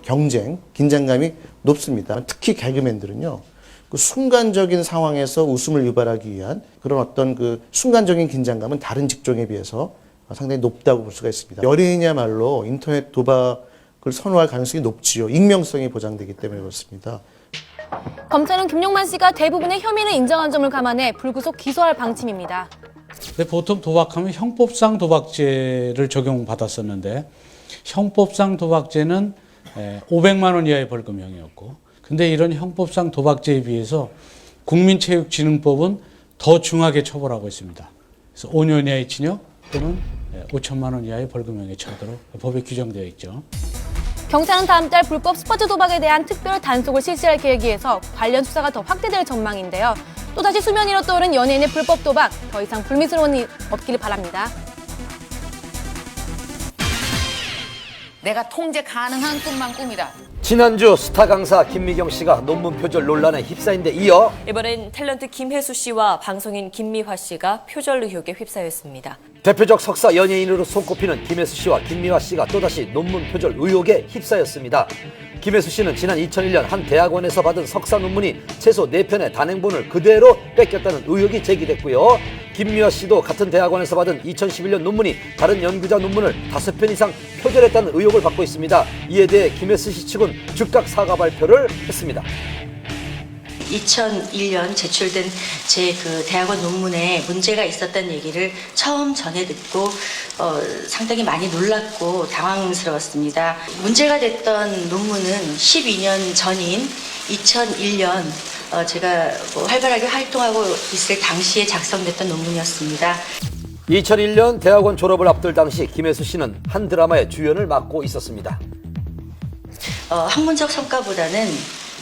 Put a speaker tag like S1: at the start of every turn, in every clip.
S1: 경쟁, 긴장감이 높습니다. 특히 개그맨들은요. 그 순간적인 상황에서 웃음을 유발하기 위한 그런 어떤 그 순간적인 긴장감은 다른 직종에 비해서 상당히 높다고 볼 수가 있습니다. 연예인이야말로 인터넷 도박을 선호할 가능성이 높지요. 익명성이 보장되기 때문에 그렇습니다.
S2: 검찰은 김용만 씨가 대부분의 혐의를 인정한 점을 감안해 불구속 기소할 방침입니다.
S3: 근데 보통 도박하면 형법상 도박죄를 적용받았었는데 형법상 도박죄는 500만 원 이하의 벌금형이었고 근데 이런 형법상 도박죄에 비해서 국민체육진흥법은 더 중하게 처벌하고 있습니다. 그래서 5년 이하의 징역 또는 5천만 원 이하의 벌금형에 처하도록 법에 규정되어 있죠.
S2: 경찰은 다음 달 불법 스포츠 도박에 대한 특별 단속을 실시할 계획이어서 관련 수사가 더 확대될 전망인데요. 또다시 수면 위로 떠오른 연예인의 불법 도박, 더 이상 불미스러운 일 없기를 바랍니다.
S4: 내가 통제 가능한 꿈만 꿈이다.
S5: 지난주 스타 강사 김미경 씨가 논문 표절 논란에 휩싸인 데 이어
S6: 이번엔 탤런트 김혜수 씨와 방송인 김미화 씨가 표절 의혹에 휩싸였습니다.
S5: 대표적 석사 연예인으로 손꼽히는 김혜수 씨와 김미화 씨가 또다시 논문 표절 의혹에 휩싸였습니다. 김혜수 씨는 지난 2001년 한 대학원에서 받은 석사 논문이 최소 4편의 단행본을 그대로 뺏겼다는 의혹이 제기됐고요. 김미화 씨도 같은 대학원에서 받은 2011년 논문이 다른 연구자 논문을 5편 이상 표절했다는 의혹을 받고 있습니다. 이에 대해 김혜수 씨 측은 즉각 사과 발표를 했습니다.
S7: 2001년 제출된 제 그 대학원 논문에 문제가 있었다는 얘기를 처음 전해 듣고 상당히 많이 놀랐고 당황스러웠습니다. 문제가 됐던 논문은 12년 전인 2001년 제가 활발하게 활동하고 있을 당시에 작성됐던 논문이었습니다.
S5: 2001년 대학원 졸업을 앞둘 당시 김혜수 씨는 한 드라마의 주연을 맡고 있었습니다.
S7: 학문적 성과보다는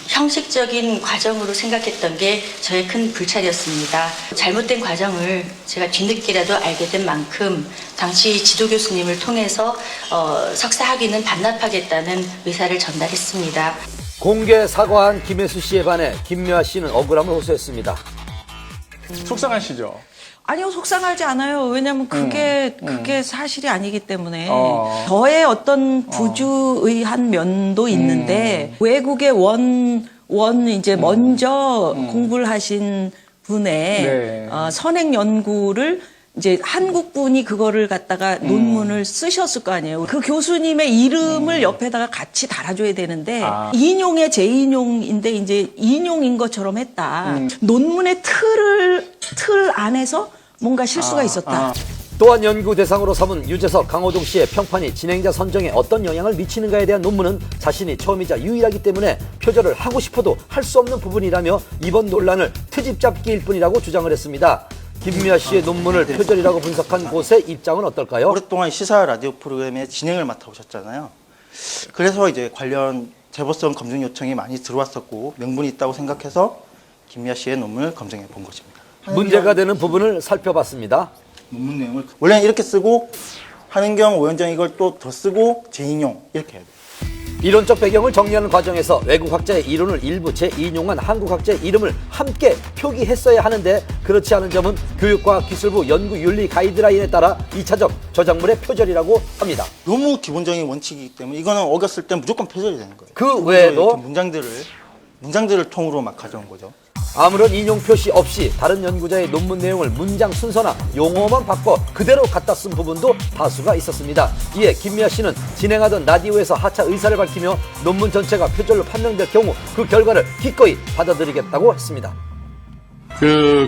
S7: 형식적인 과정으로 생각했던 게 저의 큰 불찰이었습니다. 잘못된 과정을 제가 뒤늦게라도 알게 된 만큼 당시 지도 교수님을 통해서 석사 학위는 반납하겠다는 의사를 전달했습니다.
S5: 공개 사과한 김혜수 씨에 반해 김미화 씨는 억울함을 호소했습니다.
S8: 속상하시죠?
S9: 아니요, 속상하지 않아요. 왜냐면 그게 사실이 아니기 때문에. 저의 어떤 부주의한 면도 있는데, 외국의 이제 먼저 공부를 하신 분의 선행 연구를 이제 한국 분이 그거를 갖다가 논문을 쓰셨을 거 아니에요. 그 교수님의 이름을 옆에다가 같이 달아줘야 되는데 인용의 재인용인데 이제 인용인 것처럼 했다. 논문의 틀 안에서 뭔가 실수가 있었다.
S5: 또한 연구 대상으로 삼은 유재석, 강호동 씨의 평판이 진행자 선정에 어떤 영향을 미치는가에 대한 논문은 자신이 처음이자 유일하기 때문에 표절을 하고 싶어도 할 수 없는 부분이라며 이번 논란을 트집 잡기일 뿐이라고 주장을 했습니다. 김미화 씨의 논문을 표절이라고 분석한 곳의 입장은 어떨까요?
S10: 오랫동안 시사 라디오 프로그램의 진행을 맡아오셨잖아요. 그래서 이제 관련 제보성 검증 요청이 많이 들어왔었고 명분이 있다고 생각해서 김미화 씨의 논문을 검증해 본 것입니다.
S5: 문제가 되는 부분을 살펴봤습니다.
S10: 논문 내용을 원래는 이렇게 쓰고 한은경 오현정 이걸 또 더 쓰고 재인용 이렇게 해야 돼요.
S5: 이론적 배경을 정리하는 과정에서 외국학자의 이론을 일부 재인용한 한국학자의 이름을 함께 표기했어야 하는데 그렇지 않은 점은 교육과학기술부 연구윤리 가이드라인에 따라 2차적 저작물의 표절이라고 합니다.
S10: 너무 기본적인 원칙이기 때문에 이거는 어겼을 때 무조건 표절이 되는 거예요.
S5: 그 외에도
S10: 문장들을 통으로 막 가져온 거죠.
S5: 아무런 인용 표시 없이 다른 연구자의 논문 내용을 문장 순서나 용어만 바꿔 그대로 갖다 쓴 부분도 다수가 있었습니다. 이에 김미화 씨는 진행하던 라디오에서 하차 의사를 밝히며 논문 전체가 표절로 판명될 경우 그 결과를 기꺼이 받아들이겠다고 했습니다.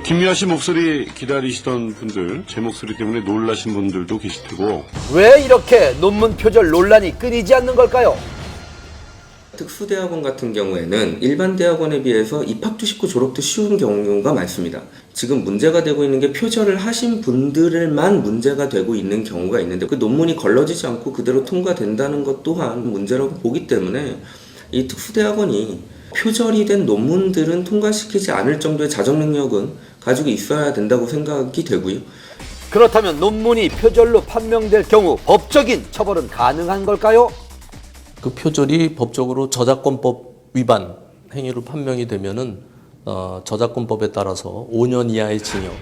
S11: 김미화 씨 목소리 기다리시던 분들, 제 목소리 때문에 놀라신 분들도 계실 테고.
S5: 왜 이렇게 논문 표절 논란이 끊이지 않는 걸까요?
S12: 특수대학원 같은 경우에는 일반 대학원에 비해서 입학도 쉽고 졸업도 쉬운 경우가 많습니다. 지금 문제가 되고 있는 게 표절을 하신 분들만 문제가 되고 있는 경우가 있는데 그 논문이 걸러지지 않고 그대로 통과된다는 것 또한 문제라고 보기 때문에 이 특수대학원이 표절이 된 논문들은 통과시키지 않을 정도의 자정 능력은 가지고 있어야 된다고 생각이 되고요.
S5: 그렇다면 논문이 표절로 판명될 경우 법적인 처벌은 가능한 걸까요?
S13: 그 표절이 법적으로 저작권법 위반 행위로 판명이 되면은 저작권법에 따라서 5년 이하의 징역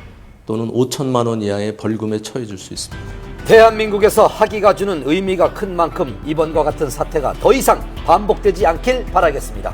S13: 또는 5천만 원 이하의 벌금에 처해질 수 있습니다.
S5: 대한민국에서 학위가 주는 의미가 큰 만큼 이번과 같은 사태가 더 이상 반복되지 않길 바라겠습니다.